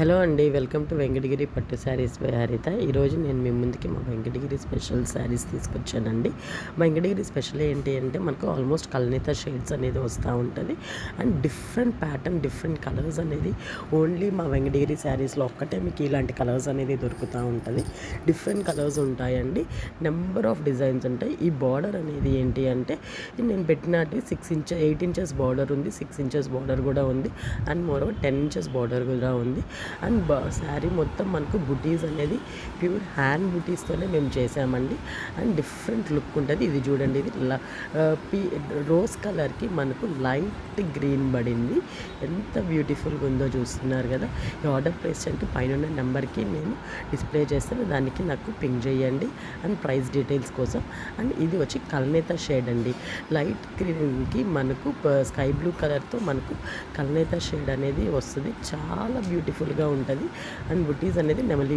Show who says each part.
Speaker 1: Hello అండి, welcome to Venkatagiri పట్టు saris by హరిత. ఈరోజు నేను మీ ముందుకి మా వెంకటగిరి స్పెషల్ శారీస్ తీసుకొచ్చానండి. వెంకటగిరి స్పెషల్ ఏంటి అంటే మనకు ఆల్మోస్ట్ కల్నేత షేడ్స్ అనేది వస్తూ ఉంటుంది and different pattern, different colours అనేది ఓన్లీ మా వెంకటగిరి శారీస్లో ఒక్కటే మీకు ఇలాంటి కలర్స్ అనేది దొరుకుతూ ఉంటుంది. డిఫరెంట్ కలర్స్ ఉంటాయండి, నెంబర్ ఆఫ్ డిజైన్స్ ఉంటాయి. ఈ బార్డర్ అనేది ఏంటి అంటే నేను పెట్టినట్టు 8 ఇంచెస్ బార్డర్ ఉంది, 6 ఇంచెస్ బార్డర్ కూడా ఉంది అండ్ మోరోవర్ 10 ఇంచెస్ బార్డర్ కూడా ఉంది. అండ్ శారీ మొత్తం మనకు బుటీస్ అనేది ప్యూర్ హ్యాండ్ బుటీస్తోనే మేము చేసామండి అండ్ డిఫరెంట్ లుక్ ఉంటుంది. ఇది చూడండి, ఇది రోజ్ కలర్కి మనకు లైట్ గ్రీన్ పడింది. ఎంత బ్యూటిఫుల్గా ఉందో చూస్తున్నారు కదా. ఈ ఆర్డర్ ప్లేస్ చేయడానికి పైన ఉన్న నెంబర్కి నేను డిస్ప్లే చేస్తాను, దానికి నాకు పింక్ చేయండి అండ్ ప్రైస్ డీటెయిల్స్ కోసం. అండ్ ఇది వచ్చి కల్నేత షేడ్ అండి. లైట్ గ్రీన్కి మనకు స్కై బ్లూ కలర్తో మనకు కల్నేత షేడ్ అనేది వస్తుంది. చాలా బ్యూటిఫుల్గా ఉంటుంది అండ్ బుటీస్ అనేది నెమలి